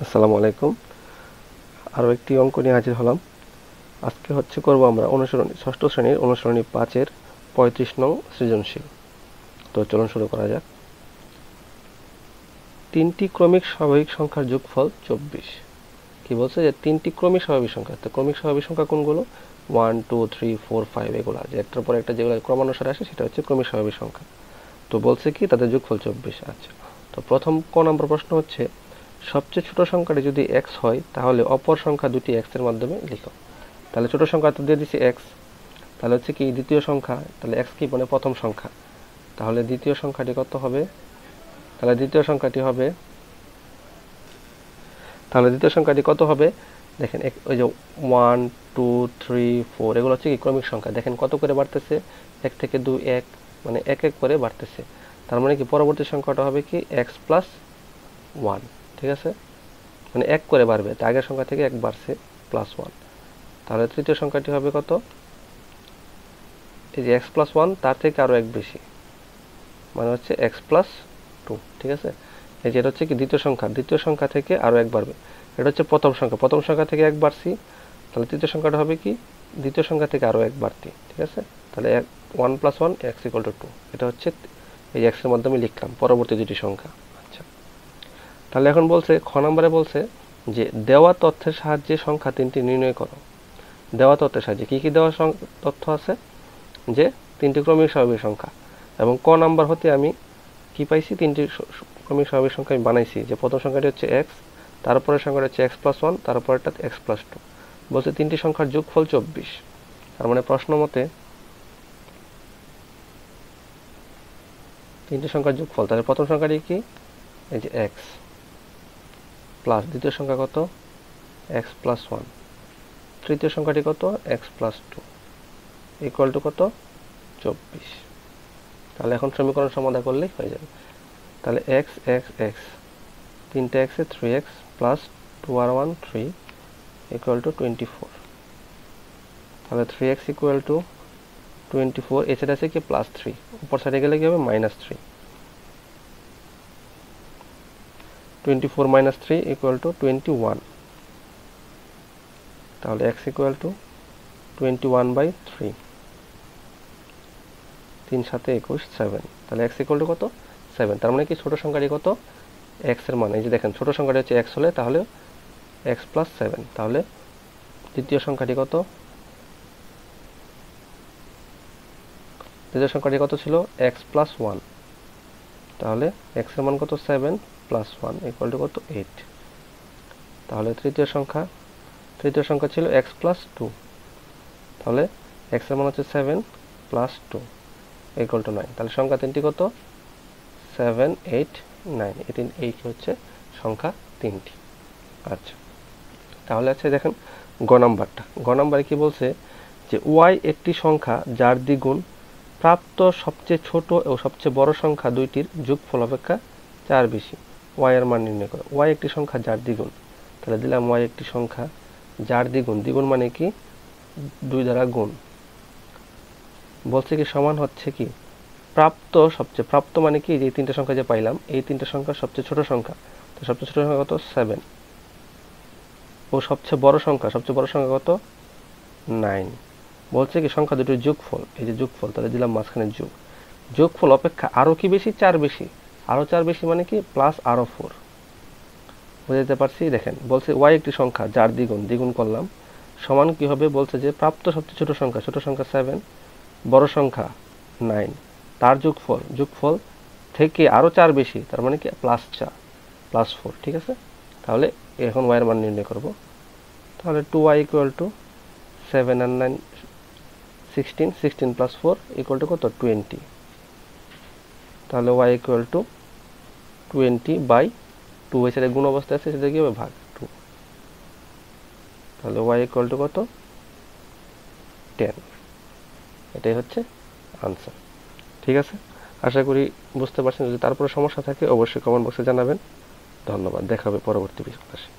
আসসালামু আলাইকুম। আরও একটি অঙ্ক নিয়ে হাজির হলাম। আজকে করব আমরা ষষ্ঠ শ্রেণীর অনুসরণী 5-এর 35 নং সৃজনশীল। তো চলুন শুরু করা যাক। তিনটি ক্রমিক স্বাভাবিক সংখ্যার যোগফল 24। কি বলছে যে তিনটি ক্রমিক স্বাভাবিক সংখ্যা। তো ক্রমিক স্বাভাবিক সংখ্যা কোনগুলো? 1 2 3 4 5 এগুলো, যে একটার পর একটা যেগুলো ক্রমানুসারে আসে সেটা হচ্ছে ক্রমিক স্বাভাবিক সংখ্যা। তো বলছে কি তাদের যোগফল 24। আচ্ছা, তো প্রথম নম্বর প্রশ্ন হচ্ছে, সবচেয়ে ছোট সংখ্যাটি যদি x হয় তাহলে অপর সংখ্যা দুটি x এর মাধ্যমে লিখো। তাহলে ছোট সংখ্যা তো দিয়ে দিছি x, তাহলে হচ্ছে কি দ্বিতীয় সংখ্যা, তাহলে x কি মানে প্রথম সংখ্যা, তাহলে দ্বিতীয় সংখ্যাটি কত হবে? তাহলে দ্বিতীয় সংখ্যাটি কত হবে? দেখেন ওই যে 1 2 3 4 এগুলো হচ্ছে কি ক্রমিক সংখ্যা। দেখেন কত করে বাড়তেছে, 1 থেকে 2 1, মানে এক এক করে বাড়তেছে। তার মানে কি পরবর্তী সংখ্যাটা হবে কি x প্লাস 1। ঠিক আছে, মানে এক করে বাড়বে, তার আগের সংখ্যা থেকে এক বাড়ছে, প্লাস 1। তাহলে তৃতীয় সংখ্যাটি হবে কত? এই যে x প্লাস 1 তার থেকে আরও এক বেশি, মানে হচ্ছে x প্লাস 2। ঠিক আছে, এই যে এটা হচ্ছে কি দ্বিতীয় সংখ্যা থেকে আরও এক বাড়বে। এটা হচ্ছে প্রথম সংখ্যা থেকে এক বাড়ছি, তাহলে তৃতীয় সংখ্যাটা হবে কি দ্বিতীয় সংখ্যা থেকে আরও এক বাড়তি। ঠিক আছে, তাহলে 1 প্লাস 1 x ইকুয়াল টু 2। এটা হচ্ছে এই x এর মাধ্যমে লিখলাম পরবর্তী দুটি সংখ্যা। আচ্ছা, তাহলে এখন বলছে খ নম্বরে বলছে যে দেওয়া তথ্যের সাহায্যে সংখ্যা তিনটি নির্ণয় করো। দেওয়া তথ্যের সাহায্যে কি কি দেওয়া তথ্য আছে? যে তিনটি ক্রমিক স্বাভাবিক সংখ্যা, এবং ক নাম্বার হতে আমি কি পাইছি? তিনটি ক্রমিক স্বাভাবিক সংখ্যা আমি বানাইছি, যে প্রথম সংখ্যাটি হচ্ছে x, তারপরের সংখ্যাটি হচ্ছে x প্লাস 1, তারপরেরটা x প্লাস 2। বলছে তিনটি সংখ্যার যোগফল 24। তার মানে প্রশ্ন মতে তিনটি সংখ্যার যোগফল, তাহলে প্রথম সংখ্যাটি কি? এই যে x প্লাস দ্বিতীয় সংখ্যা কত? x প্লাস 1, তৃতীয় সংখ্যাটি কত? x প্লাস 2 ইকুয়াল টু কত? 24। তাহলে এখন সমীকরণ সমাধান করলেই হয়ে যাবে। তাহলে x x x, তিনটে x A 3x plus 2r1 3 equal to 24। তাহলে 3x equal to 24, A side আছে কি প্লাস 3, উপর সাইডে গেলে কি হবে? মাইনাস 3। 24 minus 3 equal to 21। তাহলে x ইকুয়াল টু 21/3, 3 7 21 7। তাহলে x ইকুয়াল টু কত? 7। তার মানে কি ছোট সংখ্যাটি কত? x এর মান, এই যে দেখেন ছোট সংখ্যাটি হচ্ছে x হলে তাহলে x প্লাস 7। তাহলে দ্বিতীয় সংখ্যাটি কত? দ্বিতীয় সংখ্যাটি কত ছিল? x plus 1। তাহলে x এর মান কত? 7 প্লাস 1 ইকুয়াল টু কত? 8। তাহলে তৃতীয় সংখ্যা ছিল x প্লাস 2। তাহলে x এর মান হচ্ছে 7 প্লাস 2 ইকুয়াল টু 9। তাহলে সংখ্যা তিনটি কত? 7 8 9। এই হচ্ছে সংখ্যা তিনটি। আচ্ছা, তাহলে আছে দেখেন গ নাম্বারে কি বলছে যে y একটি সংখ্যা যার দ্বিগুণ প্রাপ্ত সবচেয়ে ছোট ও সবচেয়ে বড় সংখ্যা দুইটির যোগফল অপেক্ষা 4 বেশি। y এর মান নির্ণয় করো। y একটি সংখ্যা যার দ্বিগুণ, তাহলে দিলাম y একটি সংখ্যা যার দ্বিগুণ মানে কি 2 দ্বারা গুণ। বলছে কি সমান হচ্ছে কি প্রাপ্ত মানে কি যে তিনটা সংখ্যা যে পাইলাম, এই তিনটা সংখ্যা সবচেয়ে ছোট সংখ্যা, তো সবচেয়ে ছোট সংখ্যা কত? 7। ও সবচেয়ে বড় সংখ্যা কত? 9। বলছে কি সংখ্যা দুটোর যোগফল, এই যে যোগফল, তাহলে দিলাম মাঝখানে যোগফল অপেক্ষা আরো কি বেশি? 4 বেশি। আরো 4 বেশি মানে কি প্লাস আরো 4। বুঝতে পারছি? দেখেন বলছে y একটি সংখ্যা যার দ্বিগুণ করলাম সমান কি হবে? বলছে যে প্রাপ্ত সবচেয়ে ছোট সংখ্যা 7, বড় সংখ্যা 9, তার যোগফল থেকে আরো 4 বেশি, তার মানে কি প্লাস 4 ঠিক আছে, তাহলে এখন y এর মান নির্ণয় করব। তাহলে 2y ইকুয়াল টু 7 আর 9 16 প্লাস 4 ইকুয়াল টু কত? 20। তাহলে y ইকুয়াল টু 20/2, এর সাথে গুণ অবস্থায় আছে, সেটা কি হবে? ভাগ 2। তাহলে y ইকুয়াল টু কত? 10। এটাই হচ্ছে আনসার। ঠিক আছে, আশা করি বুঝতে পারছেন। যদি তারপরে সমস্যা থাকে অবশ্যই কমেন্ট বক্সে জানাবেন। ধন্যবাদ, দেখা হবে পরবর্তী ক্লাসে।